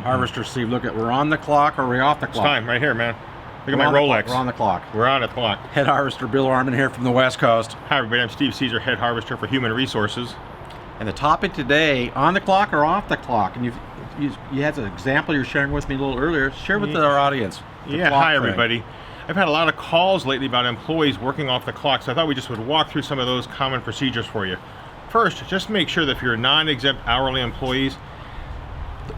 Harvester Steve, look at, we're on the clock or are we off the clock? It's time, right here, man. Look at my Rolex. We're on the clock. We're on the clock. Head Harvester Bill Armin here from the West Coast. Hi everybody, I'm Steve Caesar, Head Harvester for Human Resources. And the topic today, on the clock or off the clock? And you had an example you're sharing with me a little earlier. Share with our audience. Yeah, hi everybody. I've had a lot of calls lately about employees working off the clock, so I thought we just would walk through some of those common procedures for you. First, just make sure that if you're non-exempt hourly employees,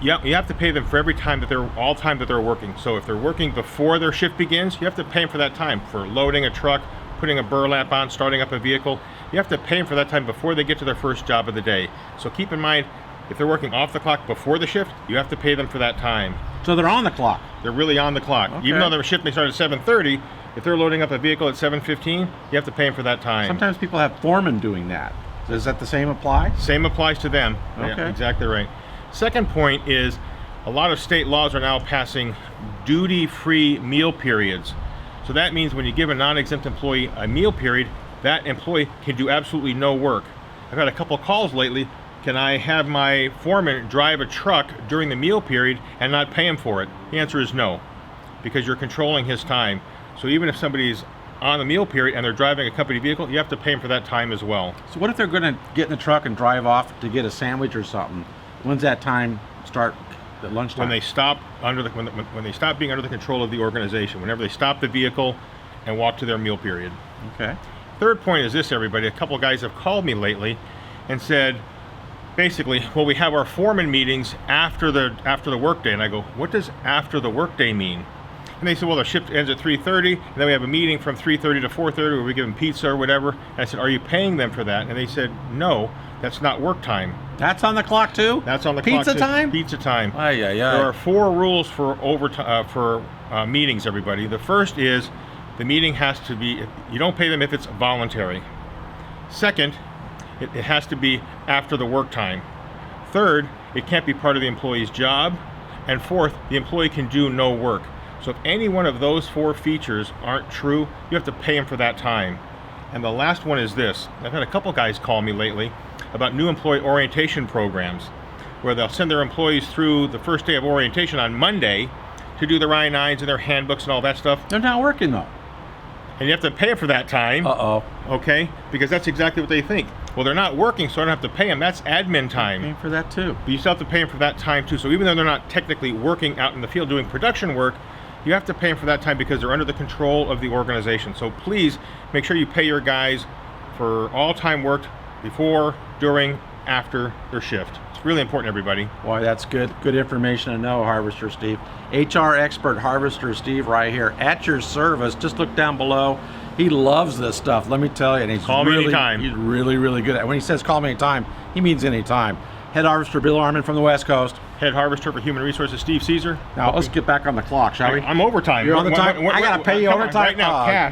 you have to pay them for every time that they're working. So if they're working before their shift begins, you have to pay them for that time. For loading a truck, putting a burlap on, starting up a vehicle, you have to pay them for that time before they get to their first job of the day. So keep in mind, if they're working off the clock before the shift, you have to pay them for that time. So they're on the clock. They're really on the clock. Okay. Even though their shift may start at 7:30, if they're loading up a vehicle at 7:15, you have to pay them for that time. Sometimes people have foremen doing that. Does that the same apply? Same applies to them. Okay. Yeah, exactly right. Second point is a lot of state laws are now passing duty-free meal periods. So that means when you give a non-exempt employee a meal period, that employee can do absolutely no work. I've had a couple of calls lately. Can I have my foreman drive a truck during the meal period and not pay him for it? The answer is no, because you're controlling his time. So even if somebody's on the meal period and they're driving a company vehicle, you have to pay them for that time as well. So what if they're going to get in the truck and drive off to get a sandwich or something? When's that time start? At lunchtime? When they stop when they stop being under the control of the organization. Whenever they stop the vehicle and walk to their meal period. Okay. Third point is this, everybody. A couple of guys have called me lately and said, basically, well, we have our foreman meetings after the workday, and I go, what does after the workday mean? And they said, well, the shift ends at 3:30, and then we have a meeting from 3:30 to 4:30 where we give them pizza or whatever. And I said, are you paying them for that? And they said, no, that's not work time. That's on the clock too? That's on the clock Pizza too. time? Pizza time. Ay, ay, ay. There are 4 rules for meetings, everybody. The first is the meeting has to be, you don't pay them if it's voluntary. Second, it has to be after the work time. Third, it can't be part of the employee's job. And fourth, the employee can do no work. So if any one of those 4 features aren't true, you have to pay them for that time. And the last one is this. I've had a couple guys call me lately about new employee orientation programs where they'll send their employees through the first day of orientation on Monday to do their I-9s and their handbooks and all that stuff. They're not working though. And you have to pay them for that time. Uh-oh. Okay? Because that's exactly what they think. Well, they're not working, so I don't have to pay them. That's admin time. Paying for that too. But you still have to pay them for that time too. So even though they're not technically working out in the field doing production work, you have to pay them for that time because they're under the control of the organization. So please make sure you pay your guys for all time worked before, during, after their shift. It's really important, everybody. Boy, that's good information to know, Harvester Steve. HR expert Harvester Steve right here at your service. Just look down below. He loves this stuff, let me tell you. And he's Call me anytime. He's really, really good at it. When he says call me anytime, he means anytime. Head Harvester Bill Armin from the West Coast. Head Harvester for Human Resources, Steve Caesar. Now let's get back on the clock, shall we? I'm overtime. You're on the time? I gotta pay you come on, overtime? right now, Oh, cash.